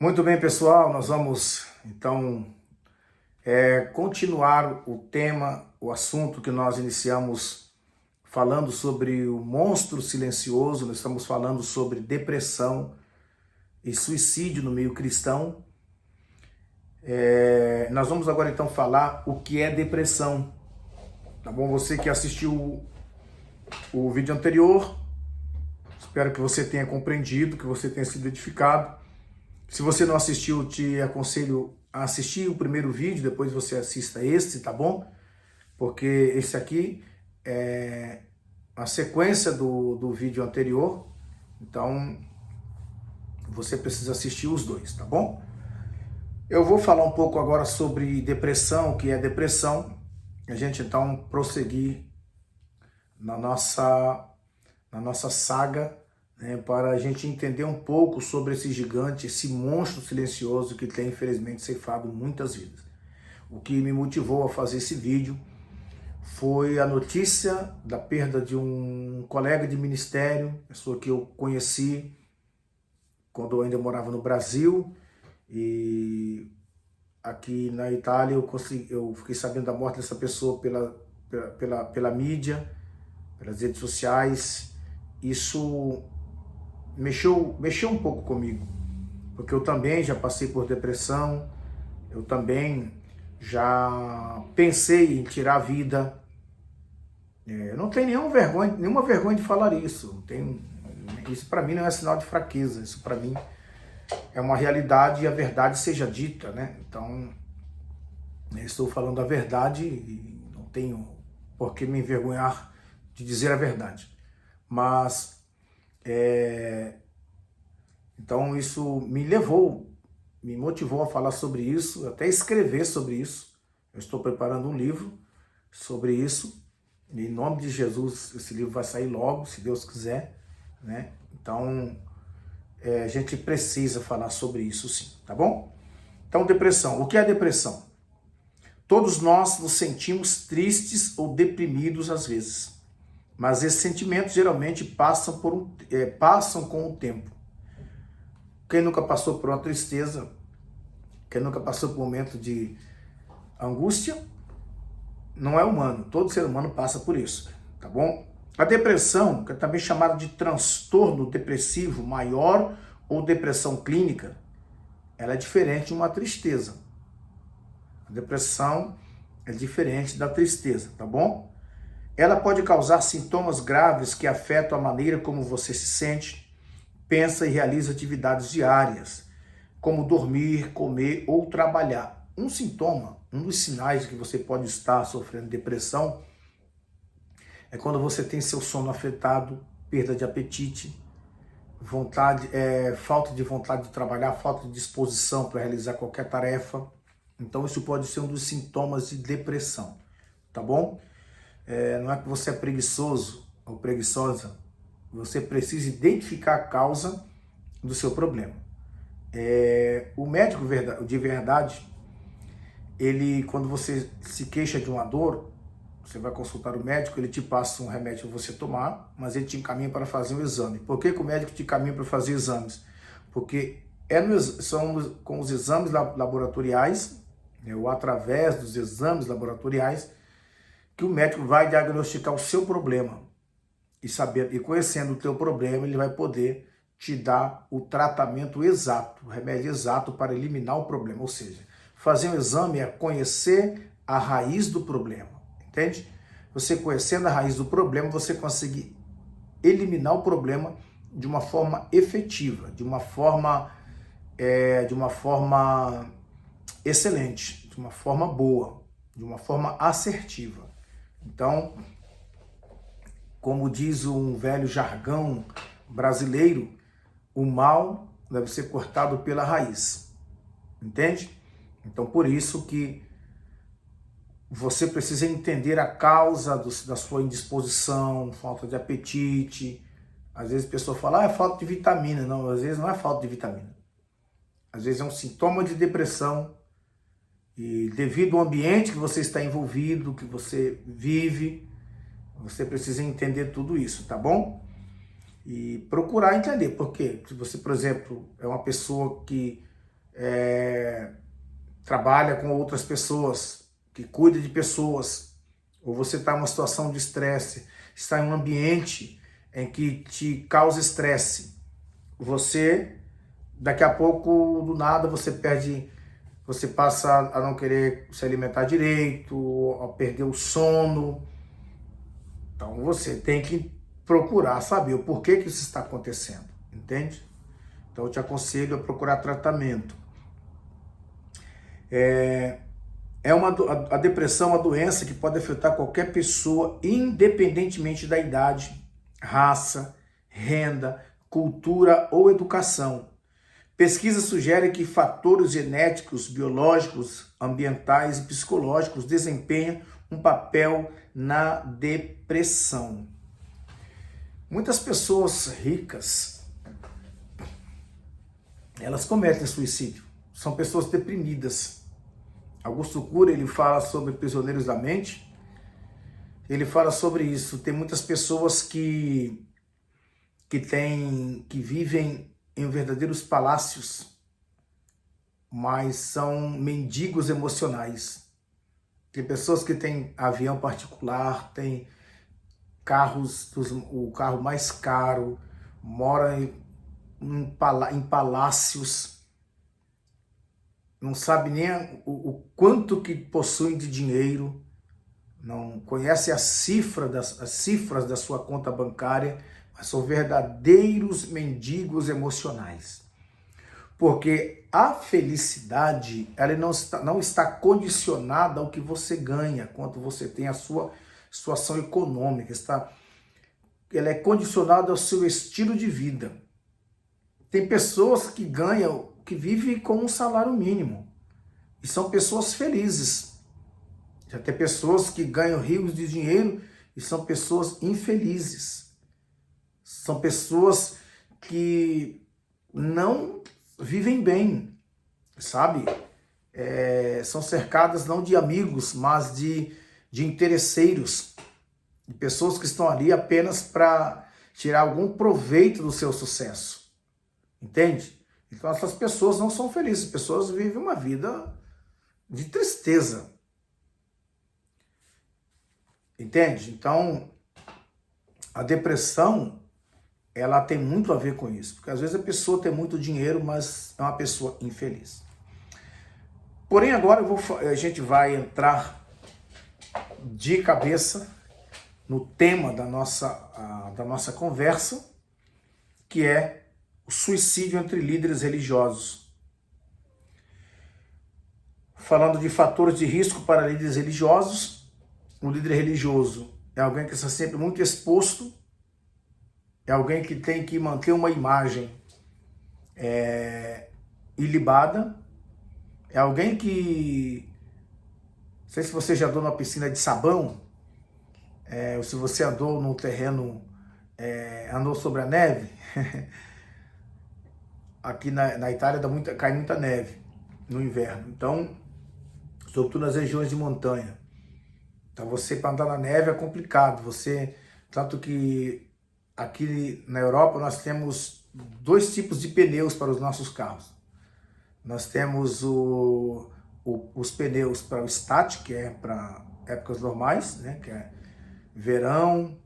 Muito bem, pessoal, nós vamos então continuar o tema, o assunto que nós iniciamos falando sobre o monstro silencioso. Nós estamos falando sobre depressão e suicídio no meio cristão. Nós vamos agora então falar o que é depressão, tá bom? Você que assistiu o vídeo anterior, espero que você tenha compreendido, que você tenha sido edificado. Se você não assistiu, te aconselho a assistir o primeiro vídeo, depois você assista esse, tá bom? Porque esse aqui é a sequência do vídeo anterior, então você precisa assistir os dois, tá bom? Eu vou falar um pouco agora sobre depressão, o que é depressão, a gente então prosseguir na nossa saga, né, para a gente entender um pouco sobre esse gigante, esse monstro silencioso que tem, infelizmente, ceifado muitas vidas. O que me motivou a fazer esse vídeo foi a notícia da perda de um colega de ministério, pessoa que eu conheci quando eu ainda morava no Brasil, e aqui na Itália eu fiquei sabendo da morte dessa pessoa pela mídia, pelas redes sociais. Isso mexeu um pouco comigo, porque eu também já passei por depressão, eu também já pensei em tirar a vida. Eu não tenho nenhuma vergonha de falar isso. Isso para mim não é sinal de fraqueza, isso para mim é uma realidade e a verdade seja dita, né? Então, eu estou falando a verdade e não tenho por que me envergonhar de dizer a verdade. Mas então isso me motivou a falar sobre isso, até escrever sobre isso. Eu estou preparando um livro sobre isso. Em nome de Jesus, esse livro vai sair logo, se Deus quiser, né? Então, a gente precisa falar sobre isso sim, tá bom? Então, depressão. O que é depressão? Todos nós nos sentimos tristes ou deprimidos às vezes, mas esses sentimentos geralmente passam com o tempo. Quem nunca passou por uma tristeza, quem nunca passou por um momento de angústia, não é humano. Todo ser humano passa por isso, tá bom? A depressão, que é também chamada de transtorno depressivo maior ou depressão clínica, ela é diferente de uma tristeza. A depressão é diferente da tristeza, tá bom? Ela pode causar sintomas graves que afetam a maneira como você se sente, pensa e realiza atividades diárias, como dormir, comer ou trabalhar. Um sintoma, um dos sinais de que você pode estar sofrendo depressão é quando você tem seu sono afetado, perda de apetite, falta de vontade de trabalhar, falta de disposição para realizar qualquer tarefa. Então isso pode ser um dos sintomas de depressão, tá bom? Não é que você é preguiçoso ou preguiçosa, você precisa identificar a causa do seu problema. O médico de verdade, quando você se queixa de uma dor, você vai consultar o médico, ele te passa um remédio para você tomar, mas ele te encaminha para fazer um exame. Por que o médico te encaminha para fazer exames? Porque são com os exames laboratoriais, ou através dos exames laboratoriais, que o médico vai diagnosticar o seu problema. E conhecendo o teu problema, ele vai poder te dar o tratamento exato, o remédio exato para eliminar o problema. Ou seja, fazer um exame é conhecer a raiz do problema, entende? Você conhecendo a raiz do problema, você consegue eliminar o problema de uma forma efetiva, de uma forma excelente, de uma forma boa, de uma forma assertiva. Então, como diz um velho jargão brasileiro, o mal deve ser cortado pela raiz, entende? Então, por isso que você precisa entender a causa da sua indisposição, falta de apetite. Às vezes a pessoa fala, é falta de vitamina. Não, às vezes não é falta de vitamina. Às vezes é um sintoma de depressão. E devido ao ambiente que você está envolvido, que você vive, você precisa entender tudo isso, tá bom? E procurar entender. Por quê? Se você, por exemplo, é uma pessoa que trabalha com outras pessoas, que cuida de pessoas, ou você está em uma situação de estresse, está em um ambiente em que te causa estresse, você, daqui a pouco, do nada, você passa a não querer se alimentar direito, a perder o sono. Então você tem que procurar saber o porquê que isso está acontecendo, entende? Então eu te aconselho a procurar tratamento. A depressão é uma doença que pode afetar qualquer pessoa, independentemente da idade, raça, renda, cultura ou educação. Pesquisas sugerem que fatores genéticos, biológicos, ambientais e psicológicos desempenham um papel na depressão. Muitas pessoas ricas, elas cometem suicídio. São pessoas deprimidas. Augusto Cury, ele fala sobre prisioneiros da mente. Ele fala sobre isso. Tem muitas pessoas que vivem em verdadeiros palácios, mas são mendigos emocionais. Tem pessoas que têm avião particular, têm carros, o carro mais caro, moram em palácios, não sabe nem o quanto que possuem de dinheiro, não conhece as cifras da sua conta bancária, mas são verdadeiros mendigos emocionais. Porque a felicidade, ela não está condicionada ao que você ganha, quanto você tem a sua situação econômica, ela é condicionada ao seu estilo de vida. Tem pessoas que vivem com um salário mínimo, e são pessoas felizes. Já tem pessoas que ganham rios de dinheiro e são pessoas infelizes. São pessoas que não vivem bem, sabe? São cercadas não de amigos, mas de interesseiros, de pessoas que estão ali apenas para tirar algum proveito do seu sucesso, entende? Então essas pessoas não são felizes, as pessoas vivem uma vida de tristeza, entende? Então a depressão, ela tem muito a ver com isso, porque às vezes a pessoa tem muito dinheiro, mas é uma pessoa infeliz. Porém, agora a gente vai entrar de cabeça no tema da nossa conversa, que é o suicídio entre líderes religiosos. Falando de fatores de risco para líderes religiosos, um líder religioso é alguém que está sempre muito exposto, é alguém que tem que manter uma imagem ilibada, é alguém que, não sei se você já andou numa piscina de sabão, ou se você andou num terreno, andou sobre a neve. Aqui na Itália cai muita neve no inverno, então, sobretudo nas regiões de montanha. Então você, para andar na neve é complicado, tanto que aqui na Europa nós temos dois tipos de pneus para os nossos carros. Nós temos os pneus para o estático, que é para épocas normais, né, que é verão,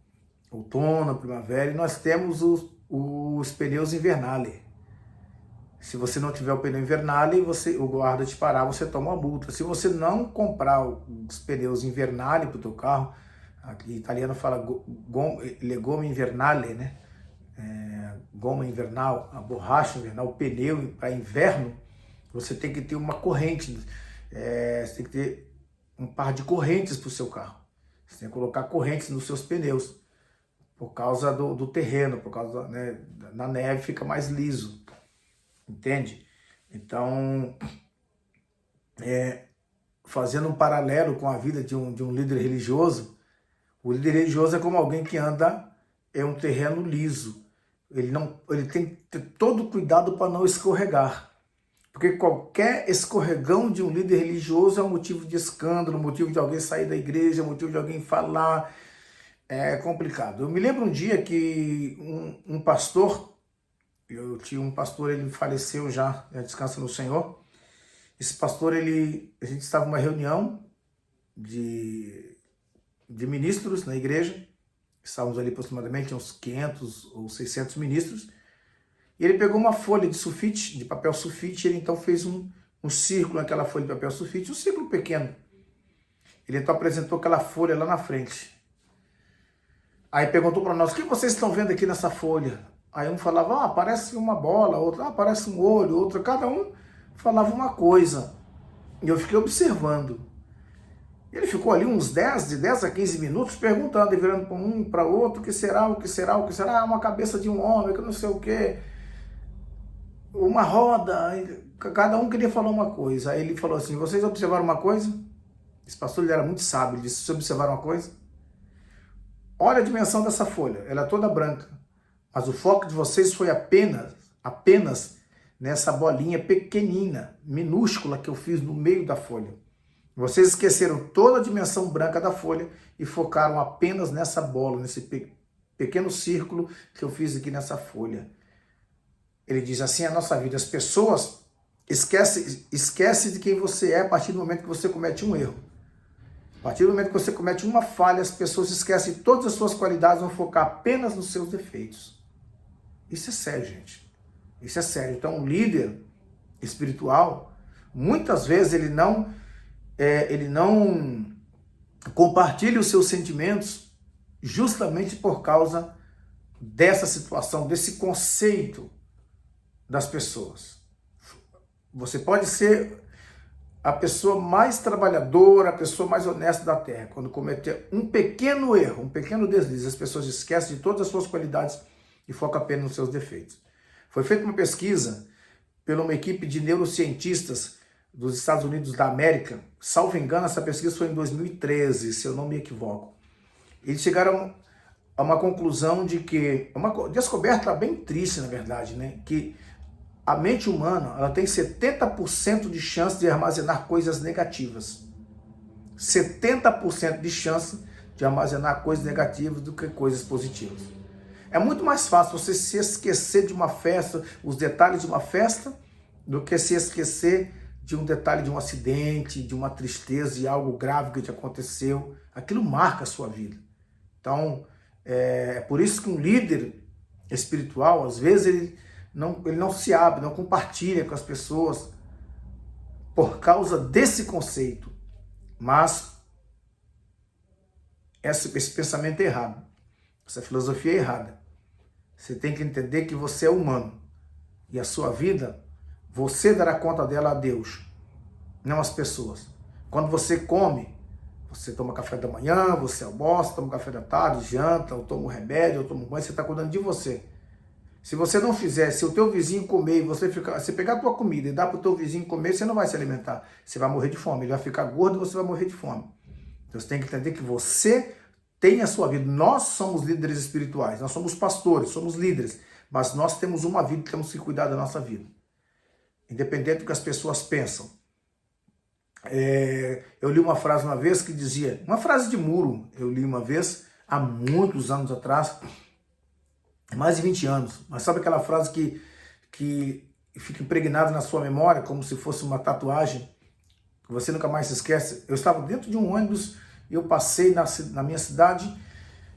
outono, primavera, e nós temos os pneus invernale. Se você não tiver o pneu invernale, o guarda te parar, você toma uma multa. Se você não comprar os pneus invernale para o teu carro, aqui italiano fala goma invernale, né? Goma invernal, a borracha invernal, o pneu para inverno, você tem que ter uma corrente, você tem que ter um par de correntes para o seu carro. Você tem que colocar correntes nos seus pneus, por causa do terreno, por causa, né, na neve fica mais liso, entende? Então, fazendo um paralelo com a vida de um líder religioso, o líder religioso é como alguém que anda em um terreno liso. Ele tem que ter todo cuidado para não escorregar. Porque qualquer escorregão de um líder religioso é um motivo de escândalo, motivo de alguém sair da igreja, motivo de alguém falar. É complicado. Eu me lembro um dia que um pastor, eu tinha um pastor, ele faleceu já descansa no Senhor, esse pastor, a gente estava numa reunião de ministros na igreja, estávamos ali aproximadamente uns 500 ou 600 ministros, e ele pegou uma folha de sulfite, de papel sulfite, e ele então fez um círculo naquela folha de papel sulfite, um círculo pequeno. Ele então apresentou aquela folha lá na frente. Aí perguntou para nós, o que vocês estão vendo aqui nessa folha? Aí um falava, parece uma bola, outro, parece um olho, outro, cada um falava uma coisa. E eu fiquei observando. Ele ficou ali uns 10 a 15 minutos perguntando, e virando para um para outro, o que será, o que será, o que será? Uma cabeça de um homem, que não sei o quê. Uma roda, cada um queria falar uma coisa. Aí ele falou assim, vocês observaram uma coisa? Esse pastor, ele era muito sábio, ele disse, vocês observaram uma coisa? Olha a dimensão dessa folha, ela é toda branca, mas o foco de vocês foi apenas nessa bolinha pequenina, minúscula que eu fiz no meio da folha. Vocês esqueceram toda a dimensão branca da folha e focaram apenas nessa bola, nesse pequeno círculo que eu fiz aqui nessa folha. Ele diz assim, a nossa vida, as pessoas esquecem de quem você é a partir do momento que você comete um erro. A partir do momento que você comete uma falha, as pessoas esquecem de todas as suas qualidades, vão focar apenas nos seus defeitos. Isso é sério, gente. Isso é sério. Então, um líder espiritual, muitas vezes ele não compartilha os seus sentimentos justamente por causa dessa situação, desse conceito das pessoas. Você pode ser a pessoa mais trabalhadora, a pessoa mais honesta da terra. Quando cometer um pequeno erro, um pequeno deslize, as pessoas esquecem de todas as suas qualidades e focam apenas nos seus defeitos. Foi feita uma pesquisa por uma equipe de neurocientistas dos Estados Unidos da América. Salvo engano, essa pesquisa foi em 2013, se eu não me equivoco. Eles chegaram a uma conclusão de que, uma descoberta bem triste, na verdade, né? Que a mente humana, ela tem 70% de chance de armazenar coisas negativas. 70% de chance de armazenar coisas negativas do que coisas positivas. É muito mais fácil você se esquecer de uma festa, os detalhes de uma festa, do que se esquecer de um detalhe de um acidente, de uma tristeza, de algo grave que te aconteceu. Aquilo marca a sua vida. Então, é por isso que um líder espiritual, às vezes, ele não se abre, não compartilha com as pessoas por causa desse conceito. Mas esse pensamento é errado. Essa filosofia é errada. Você tem que entender que você é humano. E a sua vida, você dará conta dela a Deus, não às pessoas. Quando você come, você toma café da manhã, você almoça, toma café da tarde, janta, ou toma um remédio, ou toma um banho, você está cuidando de você. Se você não fizer, se o teu vizinho comer e você pegar a tua comida e dar para o teu vizinho comer, você não vai se alimentar. Você vai morrer de fome. Ele vai ficar gordo e você vai morrer de fome. Então você tem que entender que você tem a sua vida. Nós somos líderes espirituais, nós somos pastores, somos líderes. Mas nós temos uma vida e temos que cuidar da nossa vida. Independente do que as pessoas pensam. Eu li uma frase uma vez que dizia, uma frase de muro, eu li uma vez, há muitos anos atrás, mais de 20 anos, mas sabe aquela frase que fica impregnada na sua memória, como se fosse uma tatuagem, que você nunca mais se esquece? Eu estava dentro de um ônibus e eu passei na minha cidade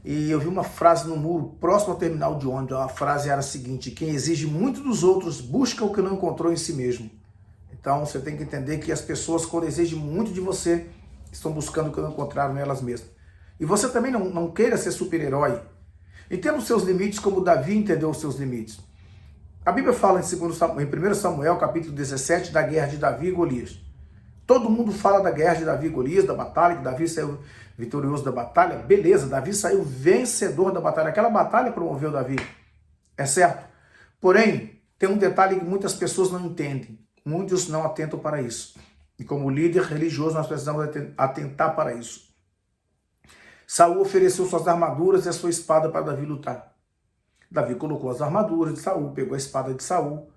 e eu vi uma frase no muro, próximo ao terminal de ônibus. A frase era a seguinte: quem exige muito dos outros busca o que não encontrou em si mesmo. Então você tem que entender que as pessoas, quando exigem muito de você, estão buscando o que não encontraram nelas mesmas. E você também não queira ser super-herói. Entenda os seus limites como Davi entendeu os seus limites. A Bíblia fala em 1 Samuel, capítulo 17, da guerra de Davi e Golias. Todo mundo fala da guerra de Davi e Golias, da batalha, que Davi saiu vitorioso da batalha. Beleza, Davi saiu vencedor da batalha. Aquela batalha promoveu Davi, é certo? Porém, tem um detalhe que muitas pessoas não entendem. Muitos não atentam para isso. E como líder religioso, nós precisamos atentar para isso. Saul ofereceu suas armaduras e a sua espada para Davi lutar. Davi colocou as armaduras de Saul, pegou a espada de Saul,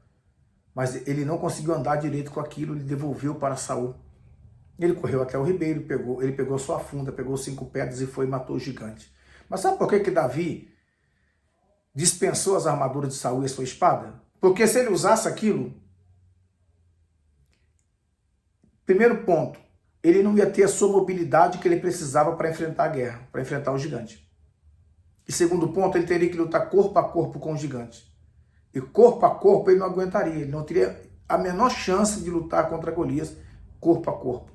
mas ele não conseguiu andar direito com aquilo, ele devolveu para Saul. Ele correu até o ribeiro, ele pegou sua funda, pegou 5 pedras e foi e matou o gigante. Mas sabe por que Davi dispensou as armaduras de Saul e a sua espada? Porque se ele usasse aquilo, Primeiro ponto, ele não ia ter a sua mobilidade que ele precisava para enfrentar a guerra, para enfrentar o gigante. E segundo ponto, ele teria que lutar corpo a corpo com o gigante. E corpo a corpo ele não aguentaria, ele não teria a menor chance de lutar contra Golias corpo a corpo.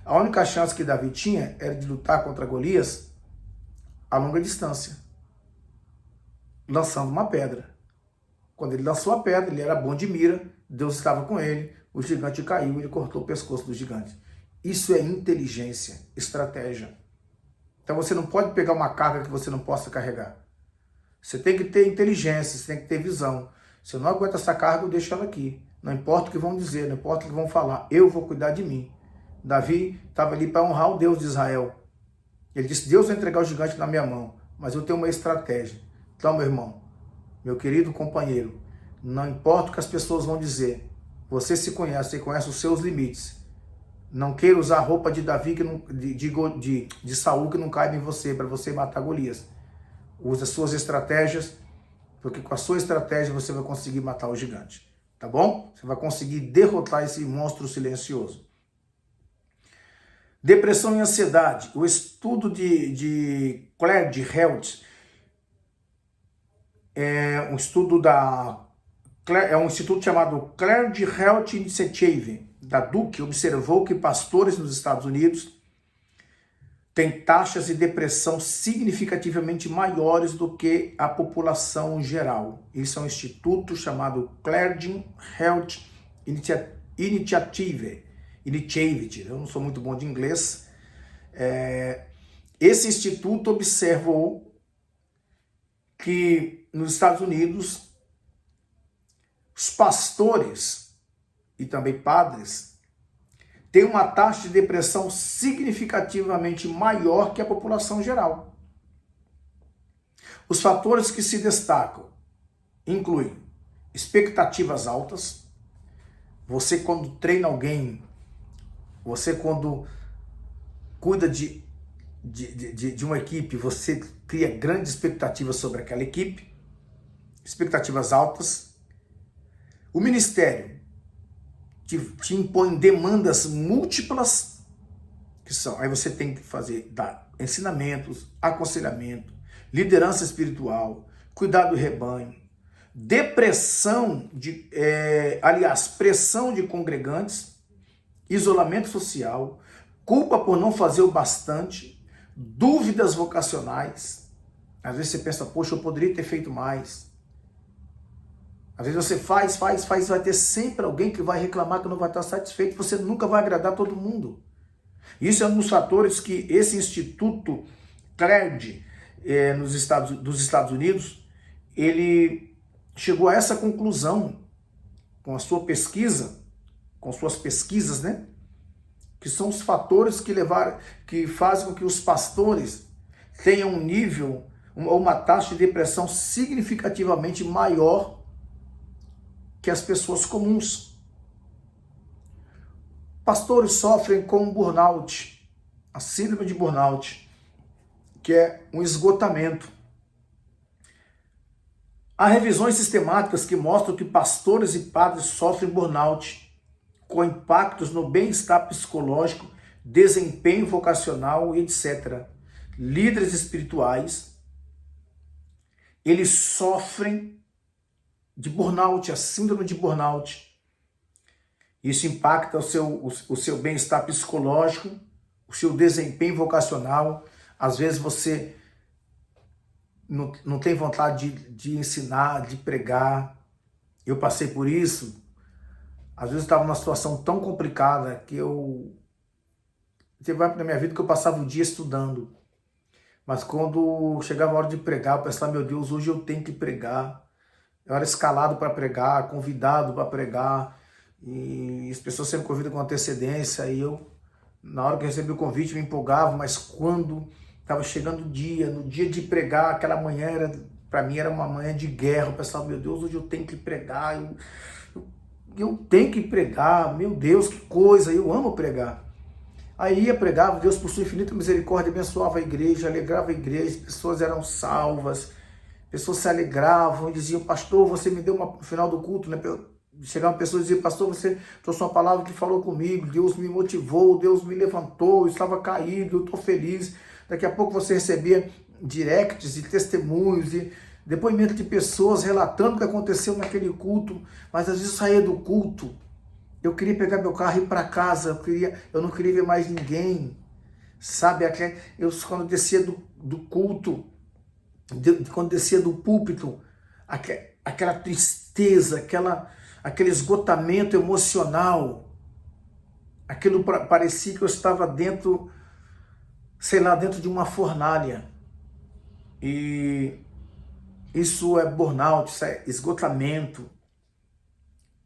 A única chance que Davi tinha era de lutar contra Golias a longa distância, lançando uma pedra. Quando ele lançou a pedra, ele era bom de mira, Deus estava com ele, o gigante caiu, ele cortou o pescoço do gigante. Isso é inteligência, estratégia. Então você não pode pegar uma carga que você não possa carregar. Você tem que ter inteligência, você tem que ter visão. Se eu não aguento essa carga, eu deixo ela aqui. Não importa o que vão dizer, não importa o que vão falar, eu vou cuidar de mim. Davi estava ali para honrar o Deus de Israel. Ele disse, Deus vai entregar o gigante na minha mão, mas eu tenho uma estratégia. Então, meu irmão, meu querido companheiro, não importa o que as pessoas vão dizer, você se conhece, você conhece os seus limites. Não queira usar a roupa de Davi, de Saul, que não caiba em você, para você matar Golias. Use as suas estratégias, porque com a sua estratégia você vai conseguir matar o gigante. Tá bom? Você vai conseguir derrotar esse monstro silencioso. Depressão e ansiedade. O estudo de Claire de Helt é um instituto chamado Claire de Helt Initiative, da Duke, observou que pastores nos Estados Unidos têm taxas de depressão significativamente maiores do que a população geral. Isso é um instituto chamado Claire de Helt Initiative. Eu não sou muito bom de inglês. Esse instituto observou que nos Estados Unidos os pastores e também padres têm uma taxa de depressão significativamente maior que a população geral. Os fatores que se destacam incluem expectativas altas. Você, quando treina alguém, você, quando cuida de uma equipe, você cria grandes expectativas sobre aquela equipe, expectativas altas. O ministério te impõe demandas múltiplas, que são, aí você tem que dar ensinamentos, aconselhamento, liderança espiritual, cuidar do rebanho, pressão de congregantes, isolamento social, culpa por não fazer o bastante, dúvidas vocacionais. Às vezes você pensa, poxa, eu poderia ter feito mais. Às vezes você faz, vai ter sempre alguém que vai reclamar que não vai estar satisfeito, você nunca vai agradar todo mundo. Isso é um dos fatores que esse Instituto CLERD dos Estados Unidos, ele chegou a essa conclusão com a sua pesquisa, com suas pesquisas, né? Que são os fatores que fazem com que os pastores tenham um nível, uma taxa de depressão significativamente maior que as pessoas comuns. Pastores sofrem com burnout, a síndrome de burnout, que é um esgotamento. Há revisões sistemáticas que mostram que pastores e padres sofrem burnout, com impactos no bem-estar psicológico, desempenho vocacional e etc. Líderes espirituais, eles sofrem de burnout, a síndrome de burnout. Isso impacta o seu bem-estar psicológico, o seu desempenho vocacional. Às vezes você não tem vontade de ensinar, de pregar. Eu passei por isso. Às vezes eu estava numa situação tão complicada que teve uma época na minha vida que eu passava o dia estudando. Mas quando chegava a hora de pregar, eu pensava, meu Deus, hoje eu tenho que pregar. Eu era escalado para pregar, convidado para pregar, e as pessoas sempre convidam com antecedência, e eu, na hora que eu recebi o convite, me empolgava, mas quando estava chegando o dia, no dia de pregar, aquela manhã, para mim era uma manhã de guerra. Eu pensava, meu Deus, hoje eu tenho que pregar, eu tenho que pregar, meu Deus, que coisa, eu amo pregar. Aí ia pregar, Deus por sua infinita misericórdia abençoava a igreja, alegrava a igreja, as pessoas eram salvas, pessoas se alegravam e diziam, pastor, você me deu no final do culto, né? chegar uma pessoa e dizer, pastor, você trouxe uma palavra que falou comigo, Deus me motivou, Deus me levantou, eu estava caído, eu estou feliz. Daqui a pouco você recebia directs e testemunhos e depoimentos de pessoas relatando o que aconteceu naquele culto, mas às vezes eu saía do culto, eu queria pegar meu carro e ir para casa, eu não queria ver mais ninguém, sabe? Quando descia do culto, quando descia do púlpito, aquela tristeza, aquele esgotamento emocional, aquilo parecia que eu estava dentro, sei lá, dentro de uma fornalha. E isso é burnout, isso é esgotamento,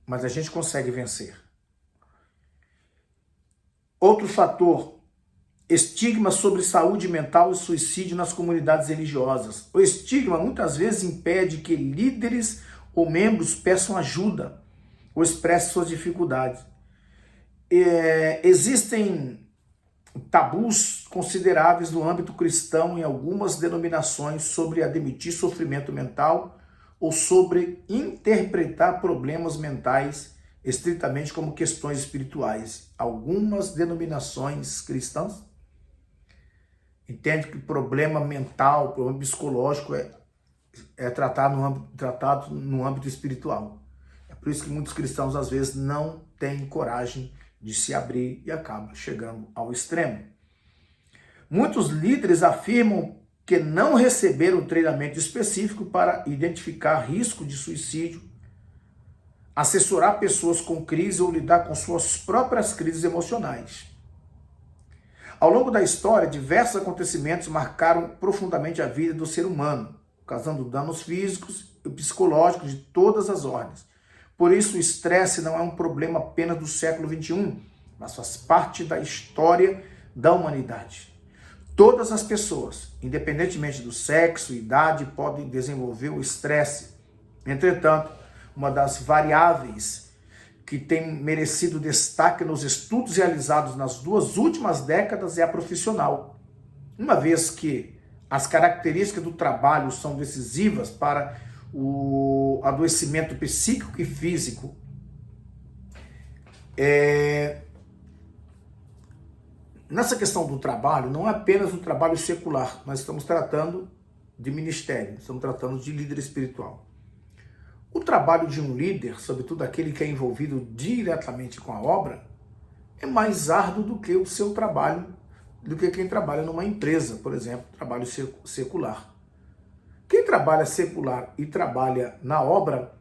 mas a gente consegue vencer. Outro fator, estigma sobre saúde mental e suicídio nas comunidades religiosas. O estigma muitas vezes impede que líderes ou membros peçam ajuda ou expressem suas dificuldades. Existem tabus consideráveis no âmbito cristão em algumas denominações sobre admitir sofrimento mental ou sobre interpretar problemas mentais estritamente como questões espirituais. Algumas denominações cristãs entendem que problema mental, problema psicológico é tratado no âmbito espiritual. É por isso que muitos cristãos às vezes não têm coragem de se abrir e acabam chegando ao extremo. Muitos líderes afirmam que não receberam treinamento específico para identificar risco de suicídio, assessorar pessoas com crise ou lidar com suas próprias crises emocionais. Ao longo da história, diversos acontecimentos marcaram profundamente a vida do ser humano, causando danos físicos e psicológicos de todas as ordens. Por isso, o estresse não é um problema apenas do século XXI, mas faz parte da história da humanidade. Todas as pessoas, independentemente do sexo e idade, podem desenvolver o estresse. Entretanto, uma das variáveis que tem merecido destaque nos estudos realizados nas 2 últimas décadas é a profissional. Uma vez que as características do trabalho são decisivas para o adoecimento psíquico e físico, nessa questão do trabalho, não é apenas um trabalho secular, nós estamos tratando de ministério, estamos tratando de líder espiritual. O trabalho de um líder, sobretudo aquele que é envolvido diretamente com a obra, é mais árduo do que o seu trabalho, do que quem trabalha numa empresa, por exemplo, trabalho secular. Quem trabalha secular e trabalha na obra,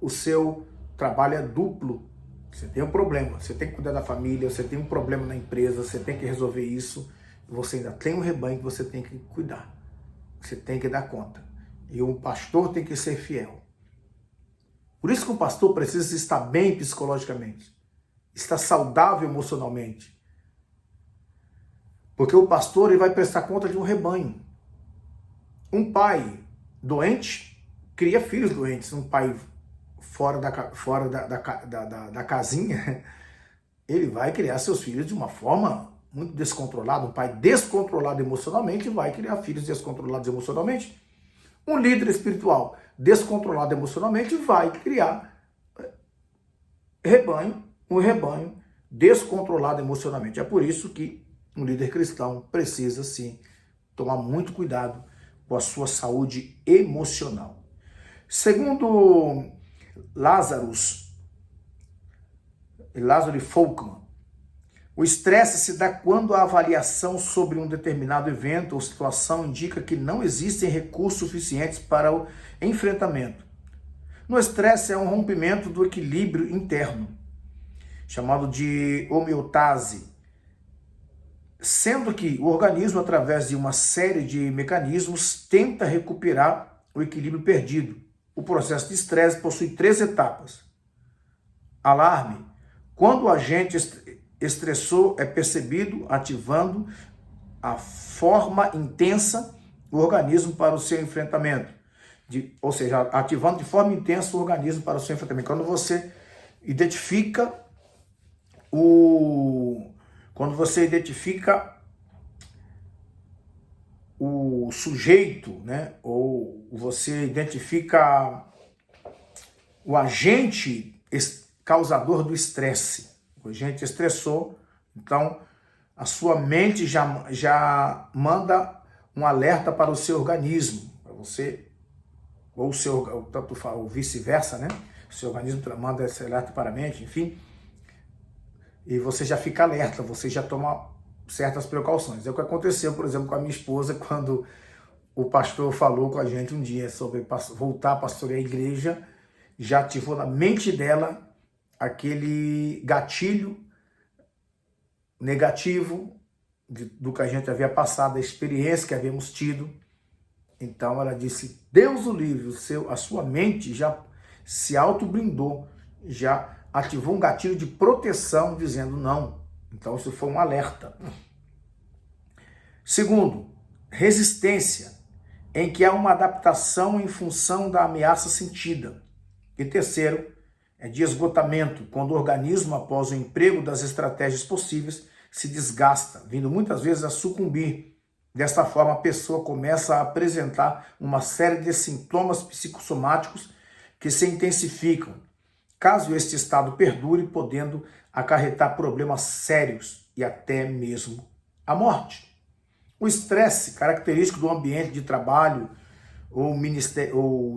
o seu trabalho é duplo. Você tem um problema, você tem que cuidar da família, você tem um problema na empresa, você tem que resolver isso, você ainda tem um rebanho que você tem que cuidar, você tem que dar conta. E um pastor tem que ser fiel. Por isso que o pastor precisa estar bem psicologicamente, estar saudável emocionalmente. Porque o pastor ele vai prestar conta de um rebanho. Um pai doente cria filhos doentes. Um pai fora da casinha, ele vai criar seus filhos de uma forma muito descontrolada. Um pai descontrolado emocionalmente vai criar filhos descontrolados emocionalmente. Um líder espiritual descontrolado emocionalmente vai criar um rebanho descontrolado emocionalmente. É por isso que um líder cristão precisa, sim, tomar muito cuidado com a sua saúde emocional. Segundo Lázaro Folkman, o estresse se dá quando a avaliação sobre um determinado evento ou situação indica que não existem recursos suficientes para o enfrentamento. No estresse é um rompimento do equilíbrio interno, chamado de homeostase, sendo que o organismo, através de uma série de mecanismos, tenta recuperar o equilíbrio perdido. O processo de estresse possui 3 etapas. Alarme. Quando o agente estressor é percebido, ativando a forma intensa o organismo para o seu enfrentamento. Ou seja, ativando de forma intensa o organismo para o seu enfrentamento. Quando você identifica o sujeito, né, ou você identifica o agente causador do estresse. O agente estressor, então a sua mente já manda um alerta para o seu organismo, para você, ou vice-versa, né? O seu organismo manda esse alerta para a mente, enfim, e você já fica alerta, você já toma certas precauções. É o que aconteceu, por exemplo, com a minha esposa, quando o pastor falou com a gente um dia sobre voltar a pastorear a igreja, já ativou na mente dela aquele gatilho negativo do que a gente havia passado, da experiência que havíamos tido. Então ela disse, Deus o livre, a sua mente já se auto-blindou, já ativou um gatilho de proteção, dizendo não. Então isso foi um alerta. Segundo, resistência, em que há uma adaptação em função da ameaça sentida. E terceiro, é de esgotamento, quando o organismo, após o emprego das estratégias possíveis, se desgasta, vindo muitas vezes a sucumbir. Desta forma, a pessoa começa a apresentar uma série de sintomas psicossomáticos que se intensificam, caso este estado perdure, podendo acarretar problemas sérios e até mesmo a morte. O estresse, característico do ambiente de trabalho ou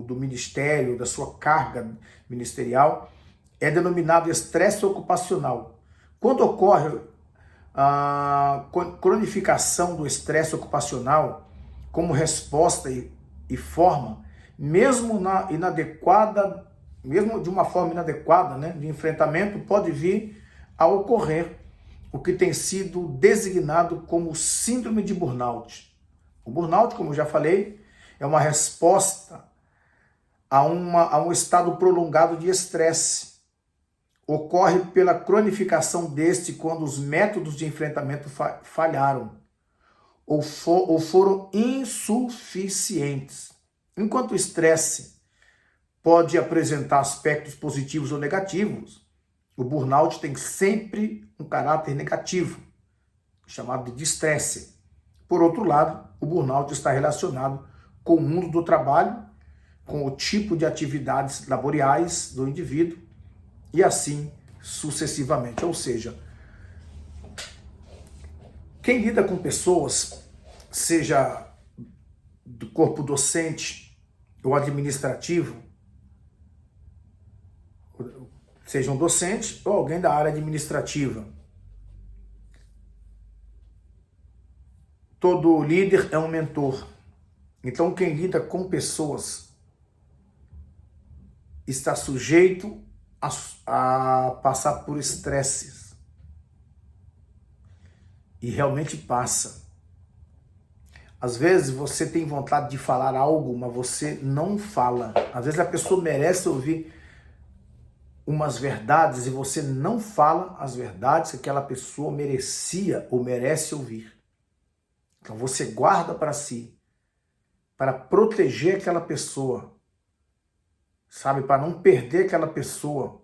do ministério, da sua carga ministerial, é denominado estresse ocupacional. Quando ocorre a cronificação do estresse ocupacional como resposta e forma, mesmo de uma forma inadequada, né, de enfrentamento, pode vir a ocorrer o que tem sido designado como síndrome de burnout. O burnout, como eu já falei, é uma resposta a um estado prolongado de estresse. Ocorre pela cronificação deste quando os métodos de enfrentamento falharam ou foram insuficientes. Enquanto o estresse pode apresentar aspectos positivos ou negativos, o burnout tem sempre um caráter negativo, chamado de estresse. Por outro lado, o burnout está relacionado com o mundo do trabalho, com o tipo de atividades laborais do indivíduo, e assim sucessivamente. Ou seja, quem lida com pessoas, seja do corpo docente ou administrativo, seja um docente ou alguém da área administrativa, todo líder é um mentor. Então, quem lida com pessoas está sujeito a passar por estresses. E realmente passa. Às vezes você tem vontade de falar algo, mas você não fala. Às vezes a pessoa merece ouvir umas verdades e você não fala as verdades que aquela pessoa merecia ou merece ouvir. Então você guarda para si, para proteger aquela pessoa, sabe, para não perder aquela pessoa.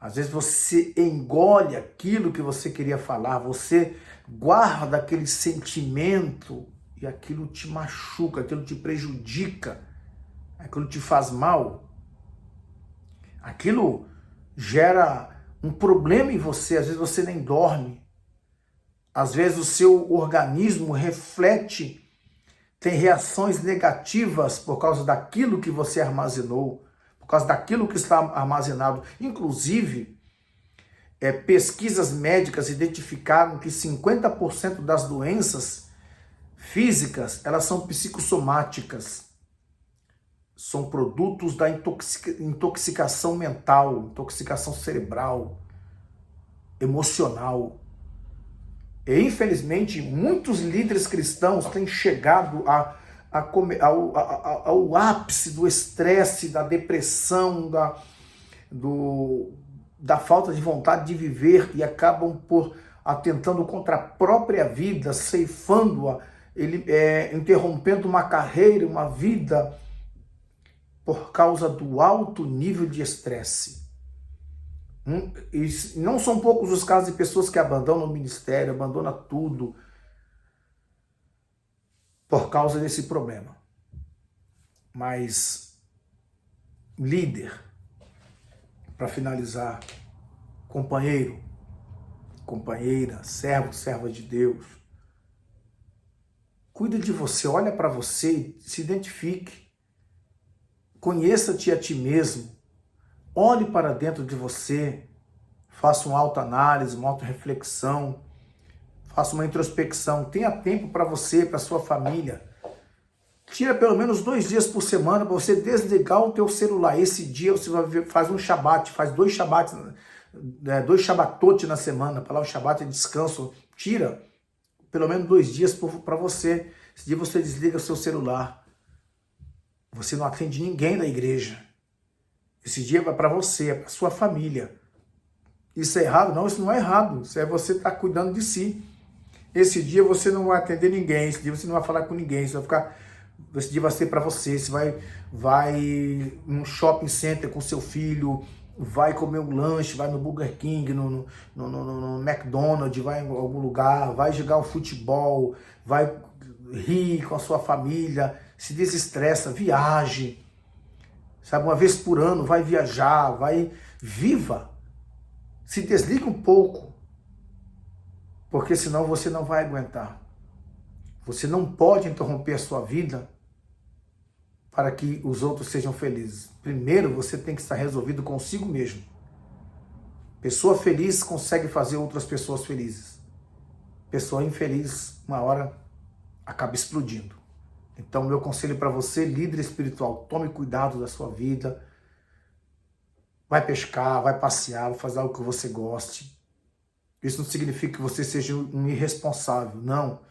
Às vezes você engole aquilo que você queria falar, você guarda aquele sentimento e aquilo te machuca, aquilo te prejudica, aquilo te faz mal. Aquilo gera um problema em você, às vezes você nem dorme. Às vezes o seu organismo reflete, tem reações negativas por causa daquilo que você armazenou, por causa daquilo que está armazenado. Inclusive, pesquisas médicas identificaram que 50% das doenças físicas, elas são psicossomáticas. São produtos da intoxicação mental, intoxicação cerebral, emocional. E, infelizmente, muitos líderes cristãos têm chegado ao ápice do estresse, da depressão, da falta de vontade de viver e acabam atentando contra a própria vida, ceifando-a, interrompendo uma carreira, uma vida, por causa do alto nível de estresse. E não são poucos os casos de pessoas que abandonam o ministério, abandonam tudo por causa desse problema. Mas, líder, para finalizar, companheiro, companheira, servo, serva de Deus, cuida de você, olha para você, se identifique, conheça-te a ti mesmo, olhe para dentro de você, faça uma autoanálise, uma autorreflexão, faça uma introspecção, tenha tempo para você, para sua família. Tira pelo menos 2 dias por semana para você desligar o teu celular. Esse dia você vai faz um shabat, faz 2 shabats, 2 shabatotes na semana. A palavra shabat é descanso. Tira pelo menos 2 dias para você. Esse dia você desliga o seu celular. Você não atende ninguém da igreja. Esse dia vai para você, é para sua família. Isso é errado? Não, isso não é errado. Isso é você estar cuidando de si. Esse dia você não vai atender ninguém. Esse dia você não vai falar com ninguém. Você vai ficar... Esse dia vai ser para você. Você vai num shopping center com seu filho, vai comer um lanche, vai no Burger King, no McDonald's, vai em algum lugar, vai jogar um futebol, vai rir com a sua família, se desestressa, viaje. Sabe, uma vez por ano, vai viajar, viva. Se desliga um pouco, porque senão você não vai aguentar. Você não pode interromper a sua vida para que os outros sejam felizes. Primeiro, você tem que estar resolvido consigo mesmo. Pessoa feliz consegue fazer outras pessoas felizes. Pessoa infeliz, uma hora, acaba explodindo. Então, meu conselho para você, líder espiritual, tome cuidado da sua vida. Vai pescar, vai passear, vai fazer algo que você goste. Isso não significa que você seja um irresponsável, não.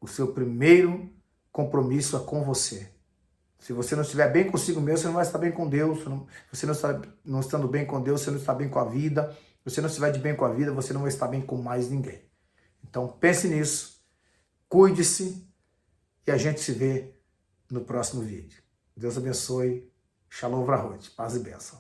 O seu primeiro compromisso é com você. Se você não estiver bem consigo mesmo, você não vai estar bem com Deus. Você não estando bem com Deus, você não está bem com a vida. Se você não estiver de bem com a vida, você não vai estar bem com mais ninguém. Então pense nisso, cuide-se e a gente se vê no próximo vídeo. Deus abençoe. Shalom Vrahot. Paz e bênção.